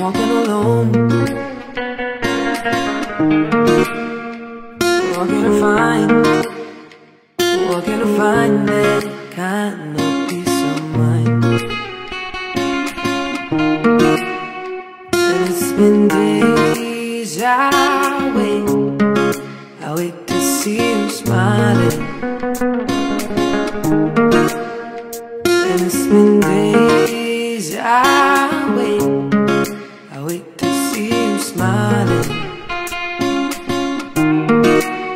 walking alone. What can I find? What can I find that kind of peace of mind? And it's been days I wait to see you smiling. And it's been days I wait to see you smiling.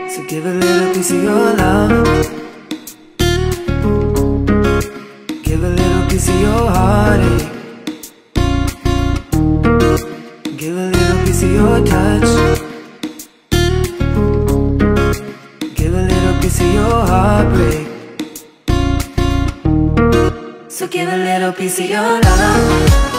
So give a little piece of your love, give a little piece of your heartache, give a little piece of your touch, give a little piece of your heartbreak. So give a little piece of your love.